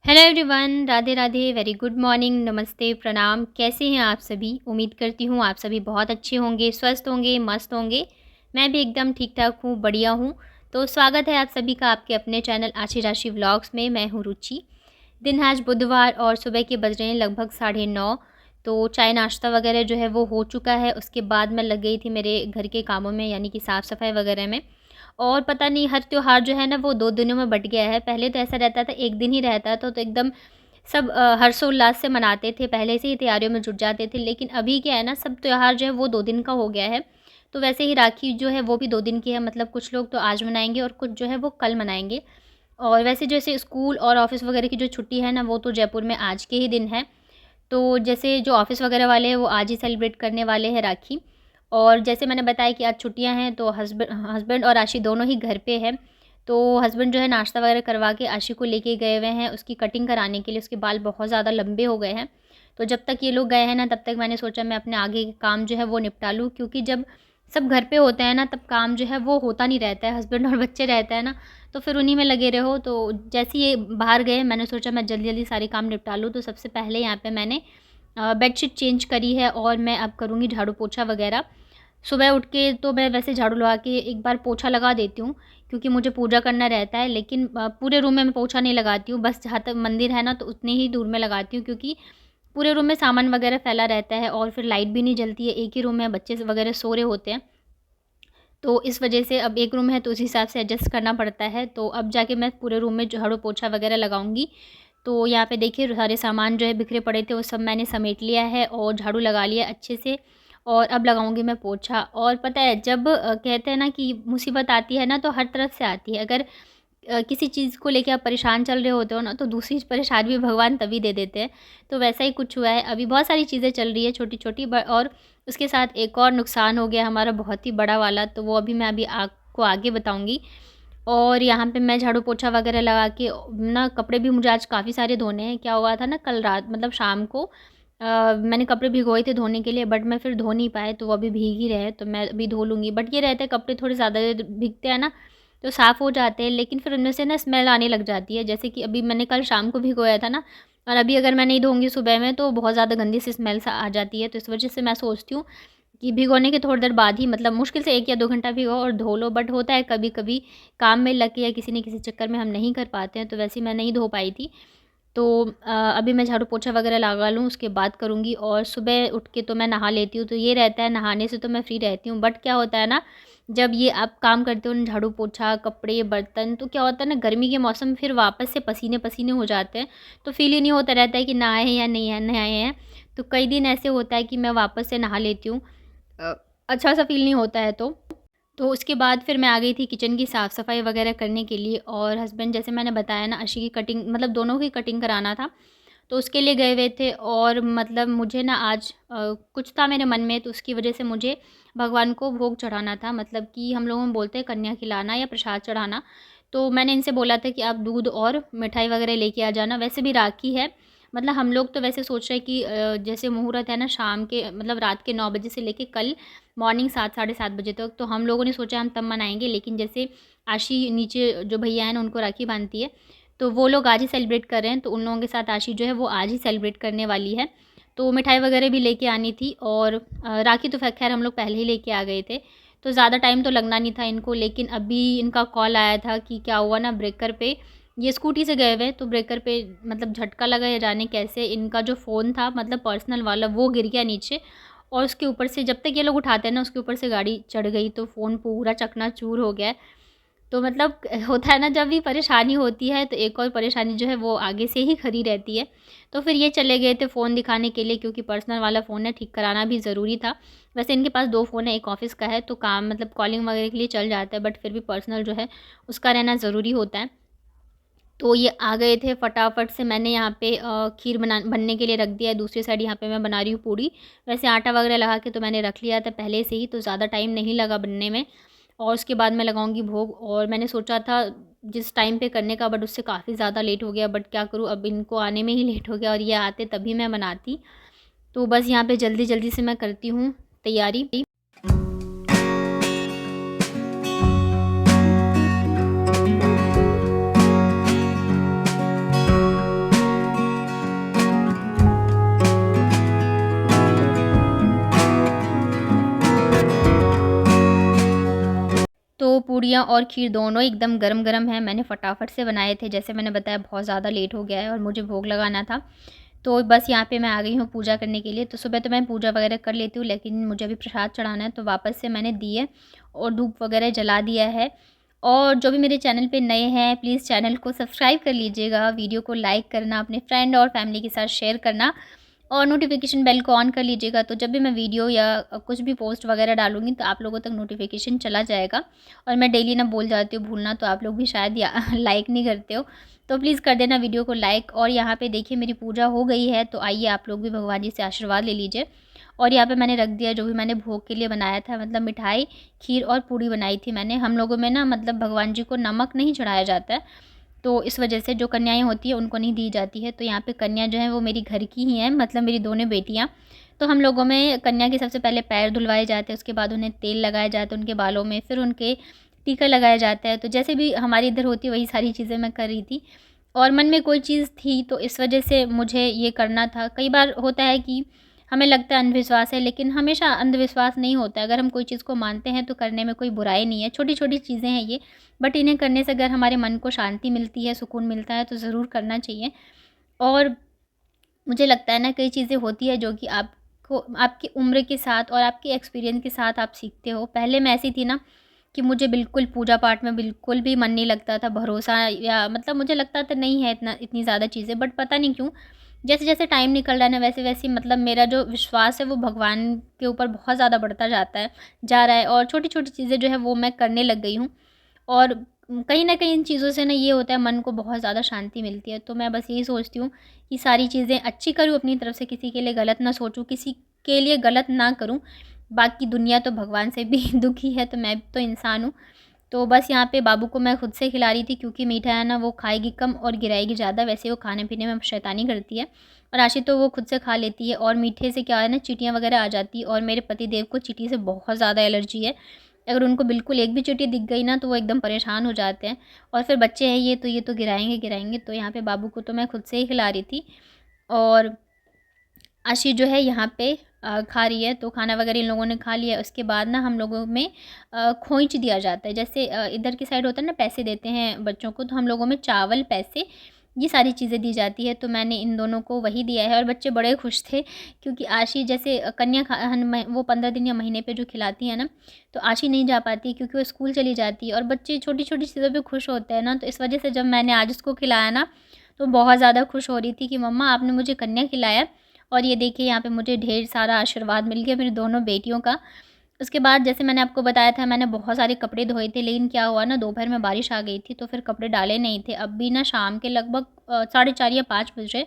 Hello everyone, Radhe Radhe, very good morning, नमस्ते, प्रणाम। कैसे हैं आप सभी? उम्मीद करती हूँ आप सभी बहुत अच्छे होंगे, स्वस्थ होंगे, मस्त होंगे। मैं भी एकदम ठीक ठाक हूँ, बढ़िया हूँ। तो स्वागत है आप सभी का आपके अपने चैनल आशी राशि व्लॉग्स में। मैं हूँ रुचि। दिन है आज बुधवार और सुबह के बज रहे हैं लगभग 9:30। तो चाय नाश्ता वगैरह जो है वो हो चुका है। उसके बाद मैं लग गई थी मेरे घर के कामों में, यानी कि साफ़ सफाई वगैरह में। और पता नहीं हर त्योहार जो है ना वो 2 दिनों में बँट गया है। पहले तो ऐसा रहता था 1 दिन ही रहता तो एकदम सब हर्षोल्लास से मनाते थे, पहले से ही तैयारियों में जुट जाते थे। लेकिन अभी क्या है ना, सब त्योहार जो है वो 2 दिन का हो गया है। तो वैसे ही राखी जो है वो भी 2 दिन की है, मतलब कुछ लोग तो आज मनाएँगे और कुछ जो है वो कल मनाएँगे। और वैसे जैसे स्कूल और ऑफ़िस वगैरह की जो छुट्टी है ना, वो तो जयपुर में आज के ही दिन है। तो जैसे जो ऑफ़िस वगैरह वाले हैं वो आज ही सेलिब्रेट करने वाले हैं राखी। और जैसे मैंने बताया कि आज छुट्टियाँ हैं तो हस्बैंड और आशी दोनों ही घर पे हैं। तो हस्बैंड जो है नाश्ता वगैरह करवा के आशी को लेके गए हुए हैं उसकी कटिंग कराने के लिए। उसके बाल बहुत ज़्यादा लंबे हो गए हैं। तो जब तक ये लोग गए हैं ना, तब तक मैंने सोचा मैं अपने आगे के काम जो है वो निपटा लूँ, क्योंकि जब सब घर पे होते हैं ना तब काम जो है वो होता नहीं रहता है। हस्बैंड और बच्चे रहते हैं ना, तो फिर उन्हीं में लगे रहो। तो जैसे ही ये बाहर गए मैंने सोचा मैं जल्दी-जल्दी सारे काम निपटा लूँ। तो सबसे पहले यहाँ पे मैंने बेडशीट चेंज करी है और मैं अब करूँगी झाड़ू पोछा वगैरह। सुबह उठ के तो मैं वैसे झाड़ू लगा के एक बार पोछा लगा देती हूँ, क्योंकि मुझे पूजा करना रहता है। लेकिन पूरे रूम में मैं पोछा नहीं लगाती हूँ, बस जहाँ तक मंदिर है ना तो उतने ही दूर में लगाती हूँ, क्योंकि पूरे रूम में सामान वगैरह फैला रहता है और फिर लाइट भी नहीं जलती है। एक ही रूम में बच्चे वगैरह सो रहे होते हैं। तो इस वजह से अब एक रूम है तो उस हिसाब से एडजस्ट करना पड़ता है। तो अब जाके मैं पूरे रूम में झाड़ू पोछा वगैरह लगाऊँगी। तो यहाँ पे देखिए सारे सामान जो है बिखरे पड़े थे वो सब मैंने समेट लिया है और झाड़ू लगा लिया अच्छे से। और अब लगाऊँगी मैं पोछा। और पता है जब कहते हैं ना कि मुसीबत आती है ना तो हर तरफ से आती है। अगर किसी चीज़ को लेके आप परेशान चल रहे होते हो ना, तो दूसरी परेशानी भी भगवान तभी दे देते हैं। तो वैसा ही कुछ हुआ है। अभी बहुत सारी चीज़ें चल रही है छोटी-छोटी, और उसके साथ एक और नुकसान हो गया हमारा बहुत ही बड़ा वाला, तो वो अभी मैं आपको आगे बताऊँगी। और यहाँ पे मैं झाड़ू पोछा वगैरह लगा के ना, कपड़े भी मुझे आज काफ़ी सारे धोने हैं। क्या हुआ था ना, कल रात मतलब शाम को मैंने कपड़े भिगोए थे धोने के लिए, बट मैं फिर धो नहीं पाए, तो वो अभी भीग ही रहे हैं, तो मैं अभी धो लूँगी। बट ये रहता है कपड़े थोड़े ज़्यादा देर भीगते हैं ना तो साफ़ हो जाते हैं, लेकिन फिर उनमें से ना स्मेल आने लग जाती है। जैसे कि अभी मैंने कल शाम को भिगोया था ना, और अभी अगर मैं नहीं धोऊँगी सुबह में तो बहुत ज़्यादा गंदी सी स्मेल सा आ जाती है। तो इस वजह से मैं सोचती हूँ कि भिगोने के थोड़ी देर बाद ही, मतलब मुश्किल से 1 या 2 घंटा भिगो और धो लो। बट होता है कभी-कभी काम में लग के या किसी न किसी चक्कर में हम नहीं कर पाते हैं, तो वैसे ही मैं नहीं धो पाई थी। तो अभी मैं झाड़ू पोछा वगैरह लगा लूँ उसके बाद करूँगी। और सुबह उठ के तो मैं नहा लेती हूँ, तो ये रहता है नहाने से तो मैं फ्री रहती हूँ। बट क्या होता है ना, जब ये आप काम करते हो ना झाड़ू पोछा, कपड़े, बर्तन, तो क्या होता है ना, गर्मी के मौसम में फिर वापस से पसीने-पसीने हो जाते हैं। तो फ़ील ही नहीं होता रहता है कि नहाए हैं या नहीं है नहाए हैं। तो कई दिन ऐसे होता है कि मैं वापस से नहा लेती हूँ। अ, अच्छा-सा फ़ील नहीं होता है तो। तो उसके बाद फिर मैं आ गई थी किचन की साफ़-सफ़ाई वग़ैरह करने के लिए। और हस्बैंड, जैसे मैंने बताया ना, अर्शी की कटिंग, मतलब दोनों की कटिंग कराना था, तो उसके लिए गए हुए थे। और मतलब मुझे ना आज कुछ था मेरे मन में, तो उसकी वजह से मुझे भगवान को भोग चढ़ाना था, मतलब कि हम लोग में बोलते हैं कन्या खिलाना या प्रसाद चढ़ाना। तो मैंने इनसे बोला था कि आप दूध और मिठाई वग़ैरह लेके आ जाना। वैसे भी राखी है, मतलब हम लोग तो वैसे सोच रहे हैं कि जैसे मुहूर्त है ना शाम के, मतलब रात के 9 बजे से लेके कल मॉर्निंग 7 साढ़े 7 बजे तक, तो हम लोगों ने सोचा हम तब मनाएँगे। लेकिन जैसे आशी नीचे जो भैया हैं ना उनको राखी बाँधती है, तो वो लोग आज ही सेलिब्रेट कर रहे हैं, तो उन लोगों के साथ आशी जो है वो आज ही सेलिब्रेट करने वाली है। तो मिठाई वगैरह भी लेके आनी थी। और राखी तो ख़ैर हम लोग पहले ही लेके आ गए थे, तो ज़्यादा टाइम तो लगना नहीं था इनको। लेकिन अभी इनका कॉल आया था कि क्या हुआ ना, ब्रेकर पे ये स्कूटी से गए हुए, तो ब्रेकर पे मतलब झटका लगा या जाने कैसे, इनका जो फ़ोन था मतलब पर्सनल वाला वो गिर गया नीचे। और उसके ऊपर से जब तक ये लोग उठाते हैं ना, उसके ऊपर से गाड़ी चढ़ गई, तो फ़ोन पूरा चकनाचूर हो गया है। तो मतलब होता है ना, जब भी परेशानी होती है तो एक और परेशानी जो है वो आगे से ही खड़ी रहती है। तो फिर ये चले गए थे फ़ोन दिखाने के लिए, क्योंकि पर्सनल वाला फ़ोन है, ठीक कराना भी ज़रूरी था। वैसे इनके पास 2 फ़ोन है, एक ऑफ़िस का है तो काम मतलब कॉलिंग वगैरह के लिए चल जाता है, बट फिर भी पर्सनल जो है उसका रहना ज़रूरी होता है। तो ये आ गए थे फटाफट से। मैंने यहाँ पे खीर बनने के लिए रख दिया है, दूसरी साइड यहाँ पे मैं बना रही हूँ पूड़ी। वैसे आटा वगैरह लगा के तो मैंने रख लिया था पहले से ही, तो ज़्यादा टाइम नहीं लगा बनने में। और उसके बाद मैं लगाऊंगी भोग। और मैंने सोचा था जिस टाइम पे करने का, बट उससे काफ़ी ज़्यादा लेट हो गया। बट क्या करूँ, अब इनको आने में ही लेट हो गया और ये आते तभी मैं बनाती। तो बस यहाँ पे जल्दी जल्दी से मैं करती हूँ तैयारी। पूड़ियाँ और खीर दोनों एकदम गरम-गरम हैं। मैंने फटाफट से बनाए थे, जैसे मैंने बताया बहुत ज़्यादा लेट हो गया है और मुझे भोग लगाना था। तो बस यहाँ पे मैं आ गई हूँ पूजा करने के लिए। तो सुबह तो मैं पूजा वगैरह कर लेती हूँ, लेकिन मुझे अभी प्रसाद चढ़ाना है, तो वापस से मैंने दिए और धूप वगैरह जला दिया है। और जो भी मेरे चैनल पे नए हैं, प्लीज़ चैनल को सब्सक्राइब कर लीजिएगा, वीडियो को लाइक करना, अपने फ्रेंड और फैमिली के साथ शेयर करना और नोटिफ़िकेशन बेल को ऑन कर लीजिएगा। तो जब भी मैं वीडियो या कुछ भी पोस्ट वगैरह डालूँगी तो आप लोगों तक नोटिफ़िकेशन चला जाएगा। और मैं डेली ना भूल जाती हूँ भूलना, तो आप लोग भी शायद या लाइक नहीं करते हो, तो प्लीज़ कर देना वीडियो को लाइक। और यहाँ पे देखिए मेरी पूजा हो गई है, तो आइए आप लोग भी भगवान जी से आशीर्वाद ले लीजिए। और यहाँ पे मैंने रख दिया जो भी मैंने भोग के लिए बनाया था, मतलब मिठाई, खीर और पूड़ी बनाई थी मैंने। हम लोगों में ना मतलब भगवान जी को नमक नहीं चढ़ाया जाता है, तो इस वजह से जो कन्याएँ होती हैं उनको नहीं दी जाती है। तो यहाँ पे कन्या जो है वो मेरी घर की ही हैं, मतलब मेरी दोनों बेटियाँ। तो हम लोगों में कन्या के सबसे पहले पैर धुलवाए जाते हैं, उसके बाद उन्हें तेल लगाया जाता है उनके बालों में, फिर उनके टीका लगाया जाता है। तो जैसे भी हमारे इधर होती है वही सारी चीज़ें मैं कर रही थी। और मन में कोई चीज़ थी तो इस वजह से मुझे ये करना था। कई बार होता है कि हमें लगता है अंधविश्वास है, लेकिन हमेशा अंधविश्वास नहीं होता है। अगर हम कोई चीज़ को मानते हैं तो करने में कोई बुराई नहीं है। छोटी-छोटी चीज़ें हैं ये, बट इन्हें करने से अगर हमारे मन को शांति मिलती है, सुकून मिलता है, तो ज़रूर करना चाहिए। और मुझे लगता है ना कई चीज़ें होती है जो कि आपको आपकी उम्र के साथ और आपके एक्सपीरियंस के साथ आप सीखते हो। पहले मैं ऐसी थी ना कि मुझे बिल्कुल पूजा पाठ में बिल्कुल भी मन नहीं लगता था, भरोसा या मतलब मुझे लगता था नहीं है इतनी ज़्यादा चीज़ें, बट पता नहीं क्यों जैसे-जैसे टाइम निकल रहा है ना वैसे-वैसे मतलब मेरा जो विश्वास है वो भगवान के ऊपर बहुत ज़्यादा बढ़ता जा रहा है और छोटी-छोटी चीज़ें जो है वो मैं करने लग गई हूँ। और कहीं न कहीं इन चीज़ों से ना ये होता है मन को बहुत ज़्यादा शांति मिलती है। तो मैं बस यही सोचती हूँ कि सारी चीज़ें अच्छी करूँ अपनी तरफ से, किसी के लिए गलत ना सोचूँ, किसी के लिए गलत ना करूँ। बाकी दुनिया तो भगवान से भी दुखी है, तो मैं भी तो इंसान हूँ। तो बस यहाँ पे बाबू को मैं खुद से खिला रही थी क्योंकि मीठा है ना वो खाएगी कम और गिराएगी ज़्यादा, वैसे वो खाने-पीने में शैतानी करती है। और आशी तो वो खुद से खा लेती है और मीठे से क्या है ना चींटियाँ वगैरह आ जाती है और मेरे पतिदेव को चींटी से बहुत ज़्यादा एलर्जी है। अगर उनको बिल्कुल एक भी चींटी दिख गई ना तो वो एकदम परेशान हो जाते हैं और फिर बच्चे हैं ये तो गिराएँगे। तो यहाँ पे बाबू को तो मैं खुद से ही खिला रही थी और आशी जो है यहाँ पे खा रही है। तो खाना वगैरह इन लोगों ने खा लिया। उसके बाद ना हम लोगों में खोंच दिया जाता है। जैसे इधर की साइड होता है ना पैसे देते हैं बच्चों को, तो हम लोगों में चावल, पैसे ये सारी चीज़ें दी जाती है। तो मैंने इन दोनों को वही दिया है और बच्चे बड़े खुश थे क्योंकि आशी जैसे कन्या वो 15 दिन या महीने पे जो खिलाती है ना, तो आशी नहीं जा पाती क्योंकि वो स्कूल चली जाती है और बच्चे छोटी-छोटी चीज़ों पे खुश होते हैं ना, तो इस वजह से जब मैंने आज उसको खिलाया ना, तो बहुत ज़्यादा खुश हो रही थी कि मम्मा आपने मुझे कन्या खिलाया। और ये देखिए यहाँ पे मुझे ढेर सारा आशीर्वाद मिल गया मेरी दोनों बेटियों का। उसके बाद जैसे मैंने आपको बताया था मैंने बहुत सारे कपड़े धोए थे, लेकिन क्या हुआ ना दोपहर में बारिश आ गई थी तो फिर कपड़े डाले नहीं थे। अब भी ना शाम के लगभग 4:30 या 5 बजे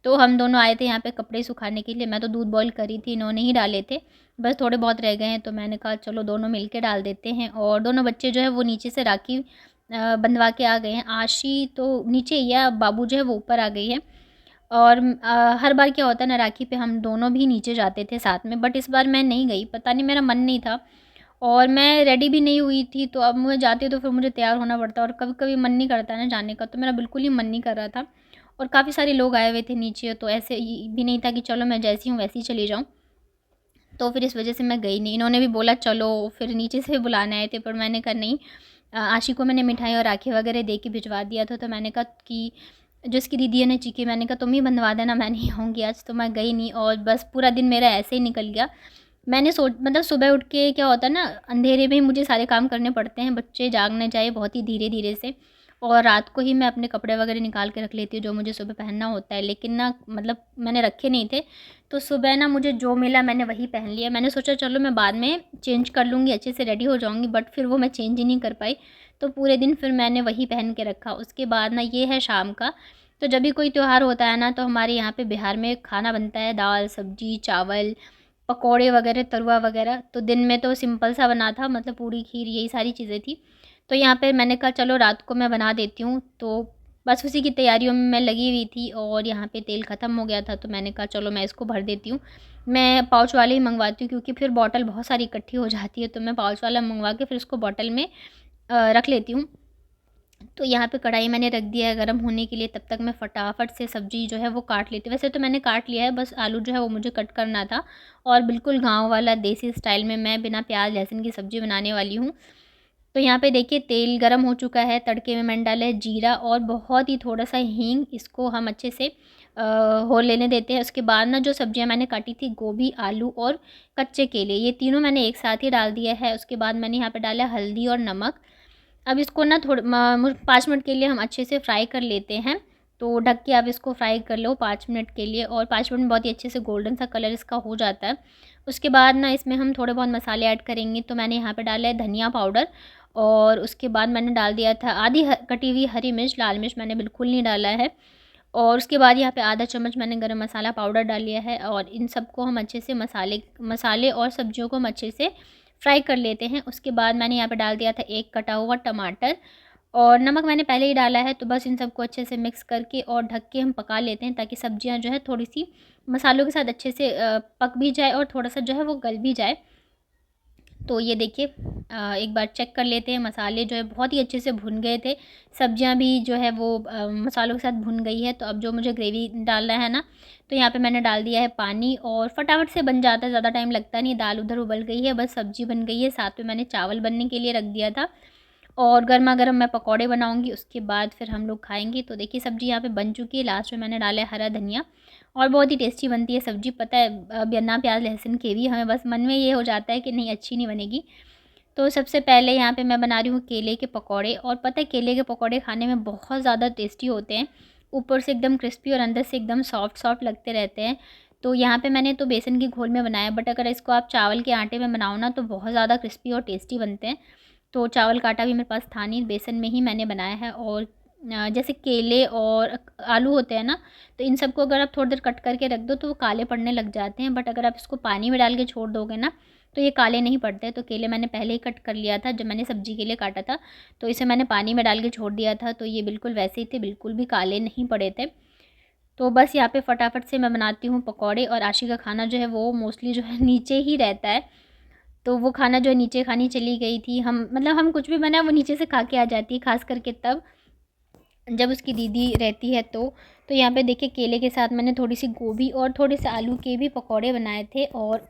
तो हम दोनों आए थे यहाँ पे कपड़े सुखाने के लिए। मैं तो दूध बॉयल करी थी, इन्होंने ही डाले थे। बस थोड़े बहुत रह गए हैं तो मैंने कहा चलो दोनों मिल के डाल देते हैं। और दोनों बच्चे जो है वो नीचे से राखी बँधवा के आ गए हैं। आशी तो नीचे ही है, बाबू जो है वो ऊपर आ गई है। और हर बार क्या होता है ना राखी पे हम दोनों भी नीचे जाते थे साथ में, बट इस बार मैं नहीं गई, पता नहीं मेरा मन नहीं था और मैं रेडी भी नहीं हुई थी। तो अब मैं जाती तो फिर मुझे तैयार होना पड़ता और कभी-कभी मन नहीं करता है ना जाने का, तो मेरा बिल्कुल ही मन नहीं कर रहा था। और काफ़ी सारे लोग आए हुए थे नीचे, तो ऐसे ही भी नहीं था कि चलो मैं जैसी हूँ वैसी ही चली जाऊँ। तो फिर इस वजह से मैं गई नहीं। इन्होंने भी बोला चलो, फिर नीचे से बुलाने आए थे पर मैंने कहा नहीं। आशी को मैंने मिठाई और राखी वगैरह दे के भिजवा दिया था, तो मैंने कहा कि जो इसकी दीदी है ना चीकी, मैंने कहा तुम ही बंधवा देना, मैं नहीं आऊँगी आज। तो मैं गई नहीं और बस पूरा दिन मेरा ऐसे ही निकल गया। मैंने मतलब सुबह उठ के क्या होता है ना अंधेरे में ही मुझे सारे काम करने पड़ते हैं, बच्चे जाग ना जाए बहुत ही धीरे-धीरे से। और रात को ही मैं अपने कपड़े वगैरह निकाल के रख लेती हूँ जो मुझे सुबह पहनना होता है, लेकिन ना मतलब मैंने रखे नहीं थे। तो सुबह ना मुझे जो मिला मैंने वही पहन लिया। मैंने सोचा चलो मैं बाद में चेंज कर लूँगी, अच्छे से रेडी हो जाऊँगी, बट फिर वो मैं चेंज ही नहीं कर पाई। तो पूरे दिन फिर मैंने वही पहन के रखा। उसके बाद ना ये है शाम का, तो जब भी कोई त्योहार होता है ना तो हमारे यहाँ पे बिहार में खाना बनता है, दाल, सब्ज़ी, चावल, पकौड़े वगैरह, तरुआ वगैरह। तो दिन में तो सिंपल सा बना था, मतलब पूड़ी, खीर यही सारी चीज़ें थी। तो यहाँ पे मैंने कहा चलो रात को मैं बना देती हूँ, तो बस उसी की तैयारियों में मैं लगी हुई थी और यहाँ पे तेल ख़त्म हो गया था, तो मैंने कहा चलो मैं इसको भर देती हूँ। मैं पाउच वाले ही मँगवाती हूँ क्योंकि फिर बॉटल बहुत सारी इकट्ठी हो जाती है, तो मैं पाउच वाला मँगवा के फिर उसको बॉटल में रख लेती हूँ। तो यहाँ पे कढ़ाई मैंने रख दिया है गरम होने के लिए, तब तक मैं फटाफट से सब्ज़ी जो है वो काट लेती हूँ। वैसे तो मैंने काट लिया है, बस आलू जो है वो मुझे कट करना था और बिल्कुल गाँव वाला देसी स्टाइल में मैं बिना प्याज़ लहसुन की सब्ज़ी बनाने वाली हूँ। तो यहाँ पे देखिए तेल गरम हो चुका है, तड़के में मैंने डाला है जीरा और बहुत ही थोड़ा सा हींग। इसको हम अच्छे से हो लेने देते हैं। उसके बाद ना जो सब्जियां मैंने काटी थी, गोभी, आलू और कच्चे केले, ये तीनों मैंने एक साथ ही डाल दिया है। उसके बाद मैंने यहाँ पे डाला हल्दी और नमक। अब इसको ना 5 मिनट के लिए हम अच्छे से फ्राई कर लेते हैं। तो ढक के आप इसको फ्राई कर लो 5 मिनट के लिए, और 5 मिनट में बहुत ही अच्छे से गोल्डन सा कलर इसका हो जाता है। उसके बाद ना इसमें हम थोड़े बहुत मसाले ऐड करेंगे। तो मैंने यहाँ पे डाला है धनिया पाउडर, और उसके बाद मैंने डाल दिया था आधी कटी हुई हरी मिर्च, लाल मिर्च मैंने बिल्कुल नहीं डाला है। और उसके बाद यहाँ पे आधा चम्मच मैंने गरम मसाला पाउडर डाल लिया है, और इन सबको हम अच्छे से मसाले और सब्जियों को हम अच्छे से फ्राई कर लेते हैं। उसके बाद मैंने यहाँ पे डाल दिया था एक कटा हुआ टमाटर, और नमक मैंने पहले ही डाला है। तो बस इन सबको अच्छे से मिक्स करके और ढक के हम पका लेते हैं, ताकि सब्जियां जो है थोड़ी सी मसालों के साथ अच्छे से पक भी जाए और थोड़ा सा जो है वो गल भी जाए। तो ये देखिए एक बार चेक कर लेते हैं। मसाले जो है बहुत ही अच्छे से भुन गए थे, सब्जियां भी जो है वो मसालों के साथ भुन गई है। तो अब जो मुझे ग्रेवी डालना है ना, तो यहाँ पे मैंने डाल दिया है पानी, और फटाफट से बन जाता है, ज़्यादा टाइम लगता नहीं। दाल उधर उबल गई है, बस सब्जी बन गई है, साथ में मैंने चावल बनने के लिए रख दिया था, और गर्मा गर्म मैं पकौड़े बनाऊंगी, उसके बाद फिर हम लोग खाएंगे। तो देखिए सब्ज़ी यहाँ पे बन चुकी है। लास्ट में मैंने डाला है हरा धनिया, और बहुत ही टेस्टी बनती है सब्ज़ी। पता है बिना प्याज लहसुन के भी हमें बस मन में ये हो जाता है कि नहीं अच्छी नहीं बनेगी। तो सबसे पहले यहाँ पे मैं बना रही हूँ केले के पकौड़े, और पता है केले के पकौड़े खाने में बहुत ज़्यादा टेस्टी होते हैं। ऊपर से एकदम क्रिस्पी और अंदर से एकदम सॉफ्ट सॉफ्ट लगते रहते हैं। तो यहाँ पे मैंने तो बेसन के घोल में बनाया, बट अगर इसको आप चावल के आटे में बनाओ ना, तो बहुत ज़्यादा क्रिस्पी और टेस्टी बनते हैं। तो चावल का आटा भी मेरे पास था नहीं, बेसन में ही मैंने बनाया है। और जैसे केले और आलू होते हैं ना, तो इन सबको अगर आप थोड़ी देर कट करके रख दो तो वो काले पड़ने लग जाते हैं, बट अगर आप इसको पानी में डाल के छोड़ दोगे ना, तो ये काले नहीं पड़ते। तो केले मैंने पहले ही कट कर लिया था जब मैंने सब्ज़ी के लिए काटा था, तो इसे मैंने पानी में डाल के छोड़ दिया था, तो ये बिल्कुल वैसे ही थे, बिल्कुल भी काले नहीं पड़े थे। तो बस यहाँ पे फटाफट से मैं बनाती हूँ पकौड़े, और आशी का खाना जो है वो मोस्टली जो है नीचे ही रहता है। तो वो खाना जो है नीचे खानी चली गई थी। हम कुछ भी बनाए वो नीचे से खा के आ जाती है, ख़ास करके तब जब उसकी दीदी रहती है। तो यहाँ पे देखिए केले के साथ मैंने थोड़ी सी गोभी और थोड़े से आलू के भी पकौड़े बनाए थे। और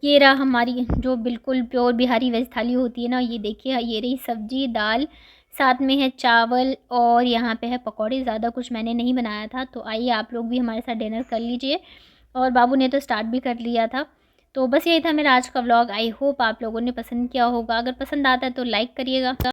ये रहा हमारी जो बिल्कुल प्योर बिहारी वेज थाली होती है ना, ये देखिए ये रही सब्जी दाल, साथ में है चावल, और यहाँ पे है पकौड़े। ज़्यादा कुछ मैंने नहीं बनाया था। तो आइए आप लोग भी हमारे साथ डिनर कर लीजिए, और बाबू ने तो स्टार्ट भी कर लिया था। तो बस यही था मेरा आज का व्लॉग। आई होप आप लोगों ने पसंद किया होगा। अगर पसंद आता है तो लाइक करिएगा।